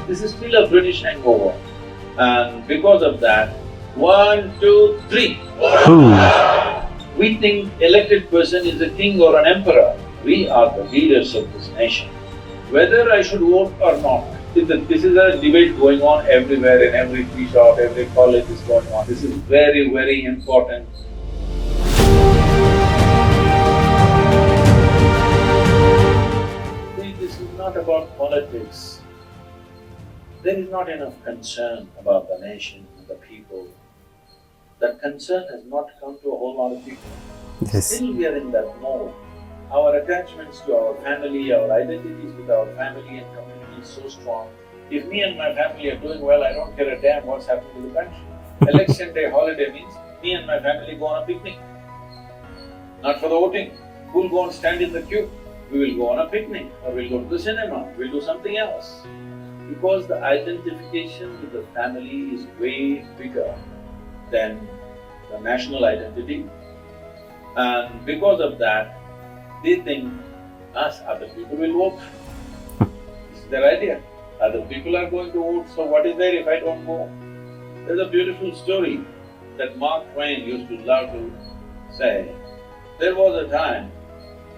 This is still a British hangover. And because of that, 1, 2, 3. We think elected person is a king or an emperor. We are the leaders of this nation. Whether I should vote or not, this is a debate going on everywhere, in every tea shop, every college is going on. This is very, very important. See, this is not about politics. There is not enough concern about the nation and the people. That concern has not come to a whole lot of people. Yes. Still we are in that mode. Our attachments to our family, our identities with our family and community is so strong. If me and my family are doing well, I don't care a damn what's happening to the country. Election day holiday means me and my family go on a picnic. Not for the voting. We'll go and stand in the queue. We will go on a picnic, or we'll go to the cinema, we'll do something else. Because the identification with the family is way bigger than the national identity. And because of that, they think us other people will vote. This is their idea. Other people are going to vote, so what is there if I don't go? There's a beautiful story that Mark Twain used to love to say. There was a time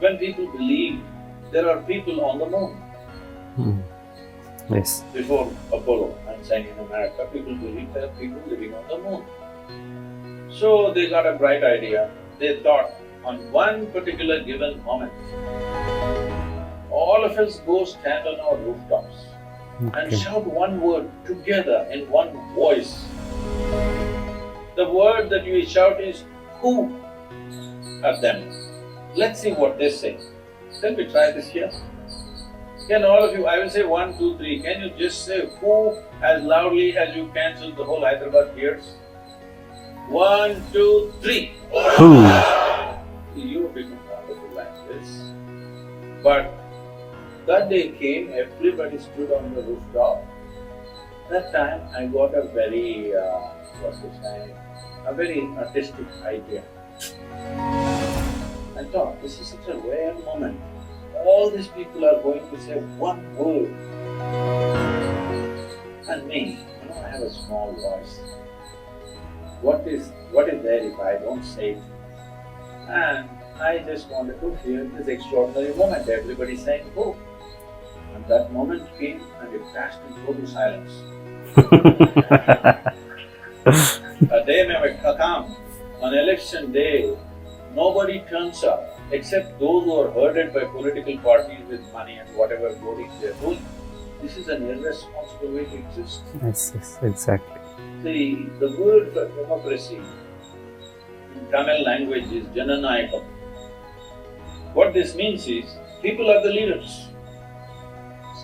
when people believed there are people on the moon. Yes. Before Apollo, I'm saying in America, people believed there are people living on the moon. So they got a bright idea. They thought, on one particular given moment, all of us go stand on our rooftops and shout one word together in one voice. The word that you shout is who of them. Let's see what they say. Shall we try this here? Can all of you, I will say 1, 2, 3, can you just say who as loudly as you cancel the whole Hyderabad tears? 1, 2, 3. Who? You have become wonderful like this. But that day came, everybody stood on the rooftop. That time I got a very, a very artistic idea. I thought, this is such a rare moment. All these people are going to say one word. And me, I have a small voice. What is there if I don't say it? And I just wanted to hear this extraordinary moment, everybody saying who. And that moment came and it passed in total silence. A day may come, on election day, nobody turns up except those who are herded by political parties with money and whatever voting they are doing. This is an irresponsible way to exist. Yes, exactly. See, the word for democracy in Tamil language is Jananayakam. What this means is, people are the leaders.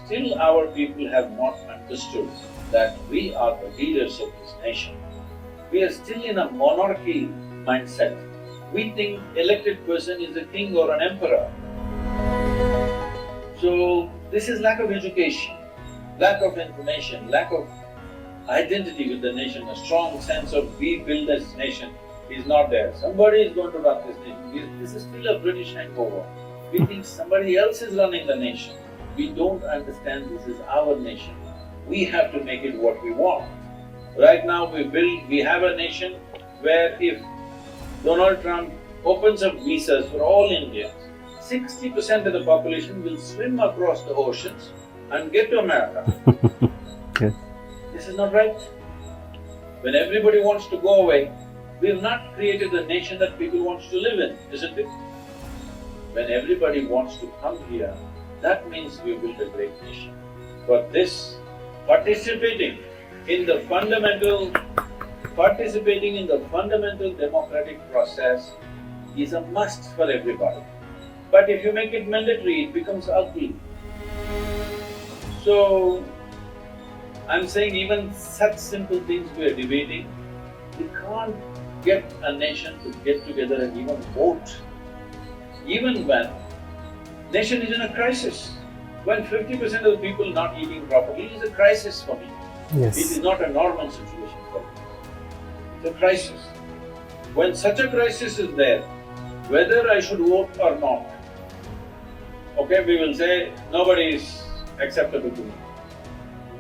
Still our people have not understood that we are the leaders of this nation. We are still in a monarchy mindset. We think elected person is a king or an emperor. So, this is lack of education, lack of information, lack of identity with the nation, a strong sense of we build this nation is not there. Somebody is going to run this nation. This is still a British hangover. We think somebody else is running the nation. We don't understand this is our nation. We have to make it what we want. Right now we have a nation where if Donald Trump opens up visas for all Indians, 60% of the population will swim across the oceans and get to America. Yes. This is not right. When everybody wants to go away, we have not created the nation that people want to live in, isn't it? When everybody wants to come here, that means we built a great nation. For this, participating in the fundamental democratic process is a must for everybody. But if you make it mandatory, it becomes ugly. So, I'm saying even such simple things we are debating, we can't get a nation to get together and even vote. Even when nation is in a crisis, when 50% of the people not eating properly is a crisis for me. Yes. It is not a normal situation for me. It's a crisis. When such a crisis is there, whether I should vote or not, okay, we will say nobody is acceptable to me.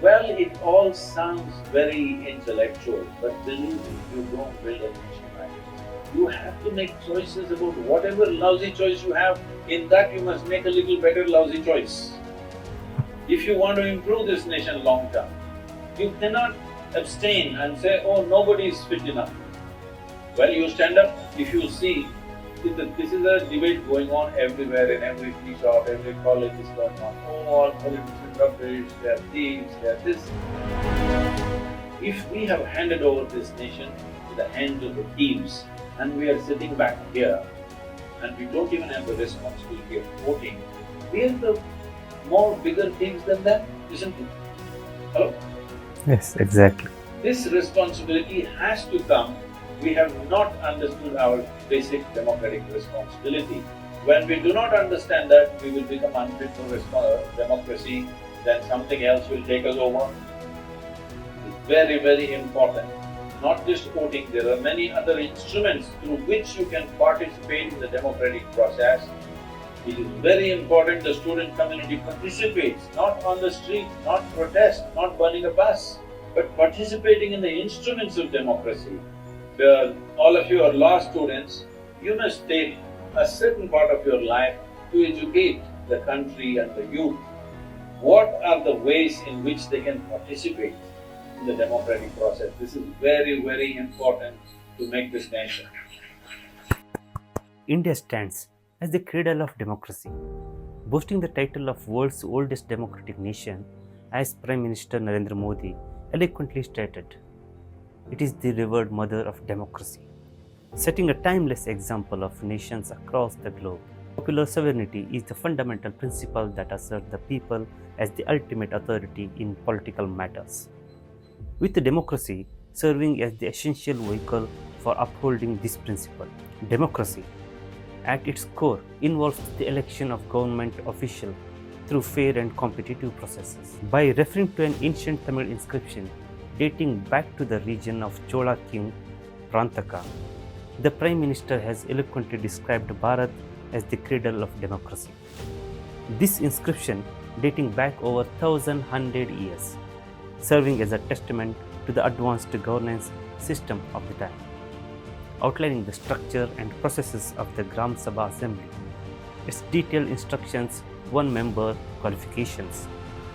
Well, it all sounds very intellectual, but believe me, you don't build a nation like it. You have to make choices about whatever lousy choice you have. In that, you must make a little better lousy choice. If you want to improve this nation long term, you cannot abstain and say, oh, nobody is fit enough. Well, you stand up, if you see, this is a debate going on everywhere, in every tea shop, every college is going on. Oh, all politicians are rubbish, they are thieves, they are this. If we have handed over this nation to the hands of the thieves, and we are sitting back here, and we don't even have the responsibility of voting, we are the more bigger thieves than them, isn't it? Hello? Yes, exactly. This responsibility has to come. We have not understood our basic democratic responsibility. When we do not understand that, we will become unfit for democracy, then something else will take us over. It's very, very important. Not just voting, there are many other instruments through which you can participate in the democratic process. It is very important the student community participates, not on the street, not protest, not burning a bus, but participating in the instruments of democracy. All of you are law students, you must take a certain part of your life to educate the country and the youth. What are the ways in which they can participate in the democratic process? This is very, very important to make this nation. India stands as the cradle of democracy, boasting the title of world's oldest democratic nation, as Prime Minister Narendra Modi eloquently stated. It is the revered mother of democracy, setting a timeless example of nations across the globe. Popular sovereignty is the fundamental principle that asserts the people as the ultimate authority in political matters, with the democracy serving as the essential vehicle for upholding this principle. Democracy, at its core, involves the election of government officials through fair and competitive processes. By referring to an ancient Tamil inscription dating back to the region of Chola king Prantaka, the Prime Minister has eloquently described Bharat as the cradle of democracy. This inscription, dating back over 1,100 years, serving as a testament to the advanced governance system of the time, outlining the structure and processes of the Gram Sabha assembly, its detailed instructions, one-member qualifications,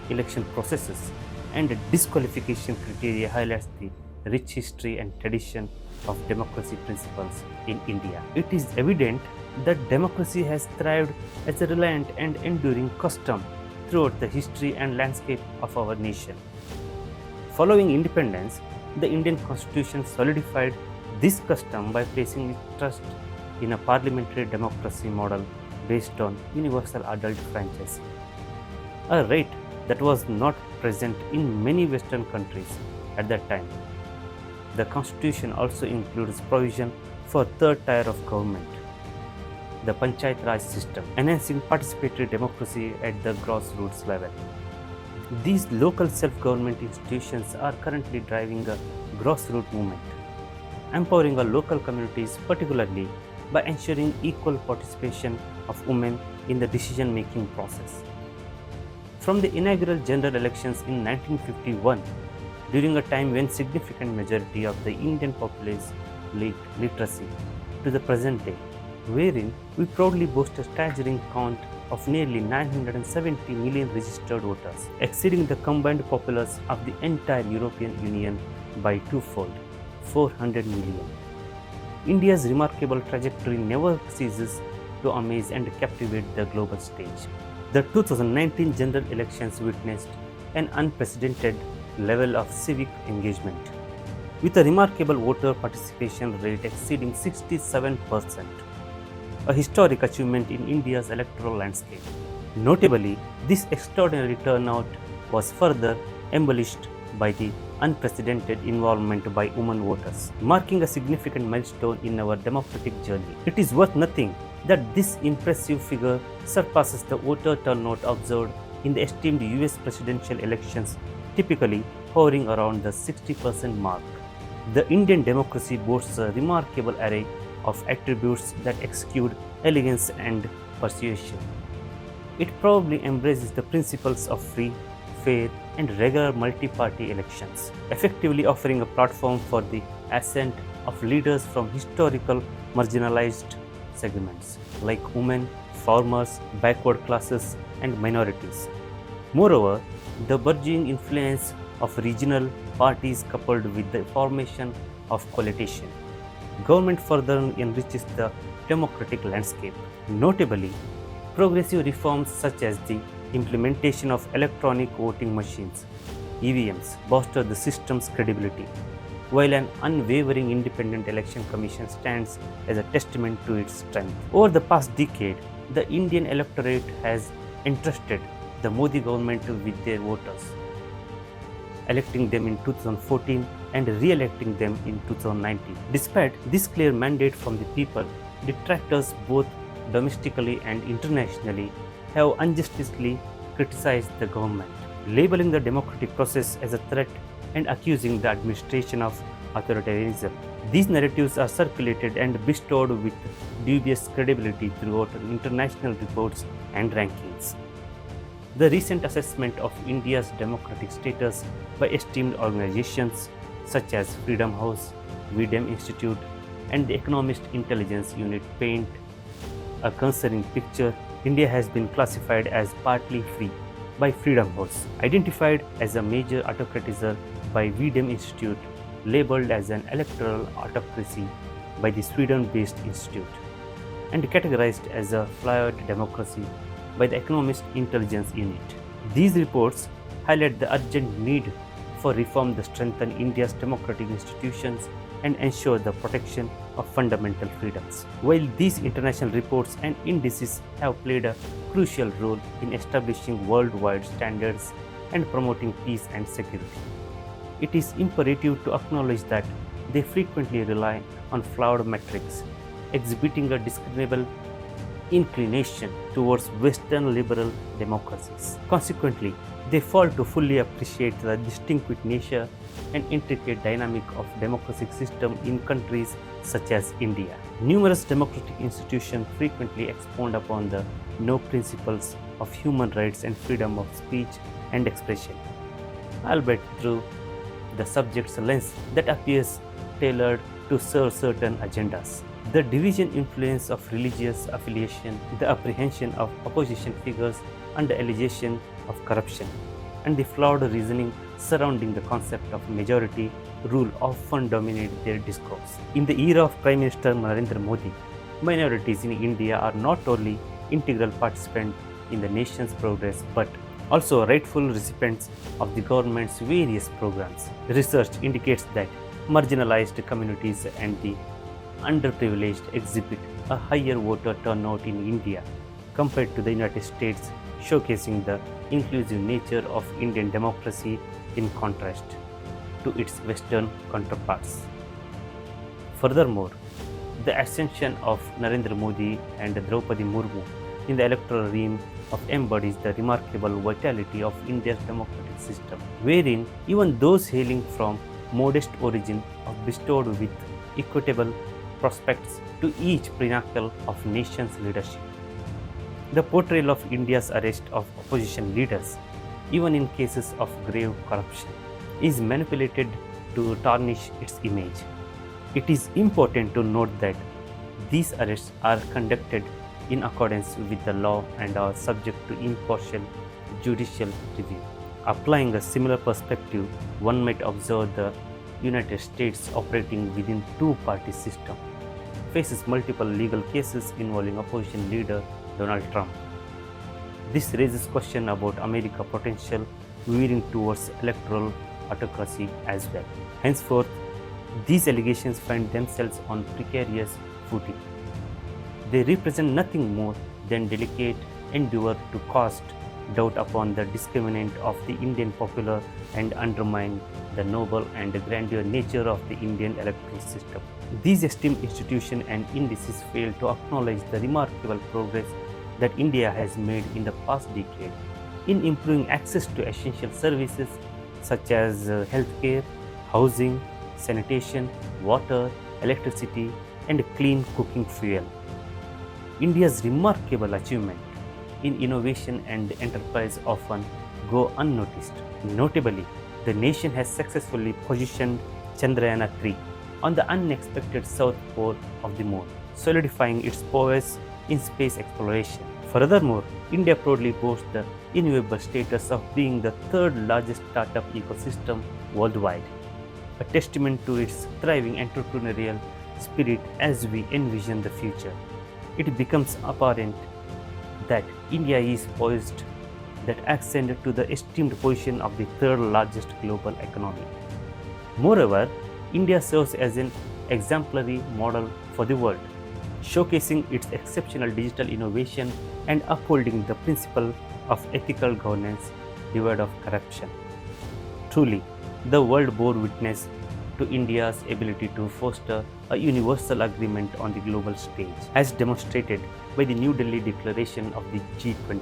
election processes, and disqualification criteria highlights the rich history and tradition of democracy principles in India. It is evident that democracy has thrived as a reliant and enduring custom throughout the history and landscape of our nation. Following independence, the Indian Constitution solidified this custom by placing its trust in a parliamentary democracy model based on universal adult franchising, a right that was not present in many Western countries at that time. The Constitution also includes provision for third tier of government, the Panchayat Raj system, enhancing participatory democracy at the grassroots level. These local self-government institutions are currently driving a grassroots movement, empowering our local communities, particularly by ensuring equal participation of women in the decision-making process. From the inaugural general elections in 1951, during a time when significant majority of the Indian populace lacked literacy, to the present day, wherein we proudly boast a staggering count of nearly 970 million registered voters, exceeding the combined populace of the entire European Union by twofold, 400 million. India's remarkable trajectory never ceases to amaze and captivate the global stage. The 2019 general elections witnessed an unprecedented level of civic engagement, with a remarkable voter participation rate exceeding 67%, a historic achievement in India's electoral landscape. Notably, this extraordinary turnout was further embellished by the unprecedented involvement by women voters, marking a significant milestone in our democratic journey. It is worth noting that this impressive figure surpasses the voter turnout observed in the esteemed US presidential elections, typically hovering around the 60% mark. The Indian democracy boasts a remarkable array of attributes that exude elegance and persuasion. It probably embraces the principles of free, fair, and regular multi-party elections, effectively offering a platform for the ascent of leaders from historical marginalized segments like women, farmers, backward classes, and minorities. Moreover, the burgeoning influence of regional parties coupled with the formation of coalition government further enriches the democratic landscape. Notably, progressive reforms such as the implementation of electronic voting machines (EVMs) bolster the system's credibility, while an unwavering independent election commission stands as a testament to its strength. Over the past decade, the Indian electorate has entrusted the Modi government with their voters, electing them in 2014 and re-electing them in 2019. Despite this clear mandate from the people, detractors both domestically and internationally have unjustly criticized the government, labeling the democratic process as a threat and accusing the administration of authoritarianism. These narratives are circulated and bestowed with dubious credibility throughout international reports and rankings. The recent assessment of India's democratic status by esteemed organizations such as Freedom House, Videm Institute, and the Economist Intelligence Unit paint a concerning picture. India has been classified as partly free by Freedom House, identified as a major autocracy by Videm Institute, labeled as an electoral autocracy by the Sweden-based institute, and categorized as a flawed democracy by the Economist Intelligence Unit. These reports highlight the urgent need for reform to strengthen India's democratic institutions and ensure the protection of fundamental freedoms. While these international reports and indices have played a crucial role in establishing worldwide standards and promoting peace and security, it is imperative to acknowledge that they frequently rely on flawed metrics, exhibiting a discernible inclination towards Western liberal democracies. Consequently, they fail to fully appreciate the distinct nature and intricate dynamic of democratic system in countries such as India. Numerous democratic institutions frequently expound upon the no principles of human rights and freedom of speech and expression, albeit through the subject's lens that appears tailored to serve certain agendas. The division influence of religious affiliation, the apprehension of opposition figures under allegation of corruption, and the flawed reasoning surrounding the concept of majority rule often dominate their discourse. In the era of Prime Minister Narendra Modi, minorities in India are not only integral participants in the nation's progress but also rightful recipients of the government's various programs. Research indicates that marginalized communities and the underprivileged exhibit a higher voter turnout in India compared to the United States, showcasing the inclusive nature of Indian democracy in contrast to its Western counterparts. Furthermore, the ascension of Narendra Modi and Draupadi Murmu in the electoral realm embodies the remarkable vitality of India's democratic system, wherein even those hailing from modest origin are bestowed with equitable prospects to each pinnacle of nation's leadership. The portrayal of India's arrest of opposition leaders, even in cases of grave corruption, is manipulated to tarnish its image. It is important to note that these arrests are conducted in accordance with the law and are subject to impartial judicial review. Applying a similar perspective, one might observe the United States operating within two-party system faces multiple legal cases involving opposition leader Donald Trump. This raises questions about America's potential veering towards electoral autocracy as well. Henceforth, these allegations find themselves on precarious footing. They represent nothing more than delicate endeavor to cast doubt upon the discriminant of the Indian popular and undermine the noble and grandeur nature of the Indian electoral system. These esteemed institutions and indices fail to acknowledge the remarkable progress that India has made in the past decade in improving access to essential services such as healthcare, housing, sanitation, water, electricity, and clean cooking fuel. India's remarkable achievement in innovation and enterprise often go unnoticed. Notably, the nation has successfully positioned Chandrayaan-3 on the unexpected south pole of the moon, solidifying its prowess in space exploration. Furthermore, India proudly boasts the enviable status of being the third largest startup ecosystem worldwide, a testament to its thriving entrepreneurial spirit as we envision the future. It becomes apparent that India is poised that ascend to the esteemed position of the third largest global economy. Moreover, India serves as an exemplary model for the world, showcasing its exceptional digital innovation and upholding the principle of ethical governance devoid of corruption. Truly, the world bore witness to India's ability to foster a universal agreement on the global stage, as demonstrated by the New Delhi Declaration of the G20.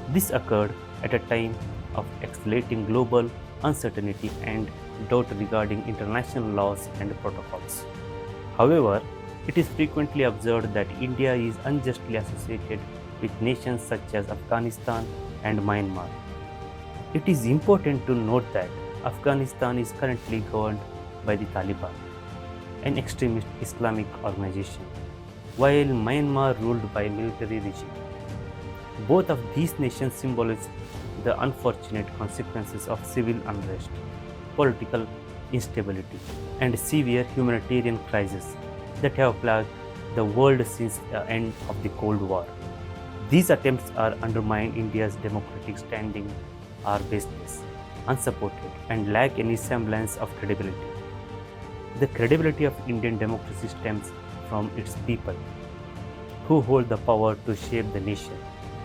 This occurred at a time of accelerating global uncertainty and doubt regarding international laws and protocols. However, it is frequently observed that India is unjustly associated with nations such as Afghanistan and Myanmar. It is important to note that Afghanistan is currently governed by the Taliban, an extremist Islamic organization, while Myanmar ruled by a military regime. Both of these nations symbolize the unfortunate consequences of civil unrest, political instability, and severe humanitarian crises that have plagued the world since the end of the Cold War. These attempts are undermine India's democratic standing are baseless, unsupported, and lack any semblance of credibility. The credibility of Indian democracy stems from its people, who hold the power to shape the nation.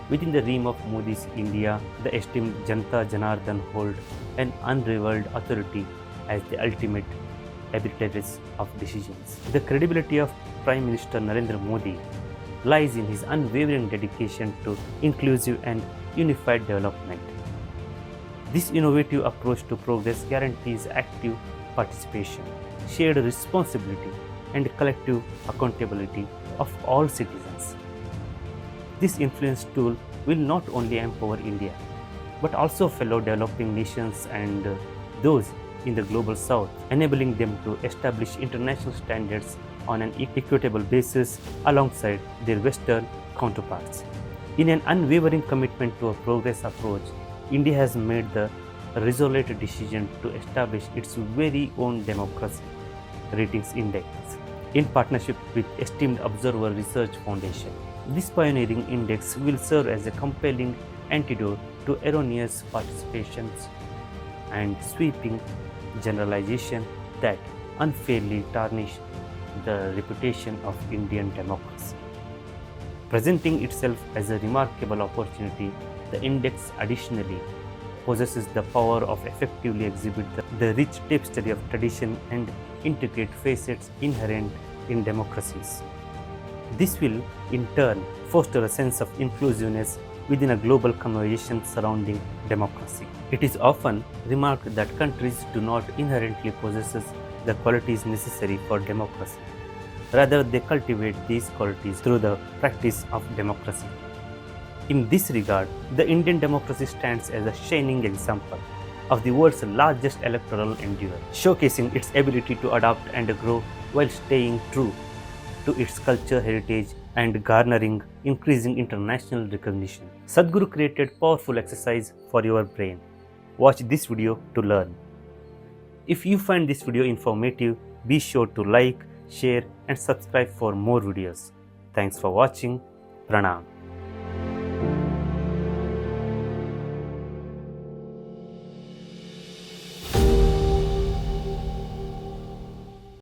Within the realm of Modi's India, the esteemed Janata Janardhan hold an unrivaled authority as the ultimate arbitrators of decisions. The credibility of Prime Minister Narendra Modi lies in his unwavering dedication to inclusive and unified development. This innovative approach to progress guarantees active participation, shared responsibility, and collective accountability of all citizens. This influence tool will not only empower India, but also fellow developing nations and those in the global south, enabling them to establish international standards on an equitable basis alongside their Western counterparts. In an unwavering commitment to a progress approach, India has made the resolute decision to establish its very own democracy ratings index in partnership with esteemed Observer Research Foundation. This pioneering index will serve as a compelling antidote to erroneous participations and sweeping generalization that unfairly tarnish the reputation of Indian democracy. Presenting itself as a remarkable opportunity, the index additionally possesses the power of effectively exhibit the rich tapestry of tradition and integrate facets inherent in democracies. This will, in turn, foster a sense of inclusiveness within a global conversation surrounding democracy. It is often remarked that countries do not inherently possess the qualities necessary for democracy. Rather, they cultivate these qualities through the practice of democracy. In this regard, the Indian democracy stands as a shining example of the world's largest electoral endeavor, showcasing its ability to adapt and grow while staying true to its culture heritage and garnering increasing international recognition. Sadhguru created powerful exercise for your brain. Watch this video to learn. If you find this video informative, be sure to like, share and subscribe for more videos. Thanks for watching. Pranam.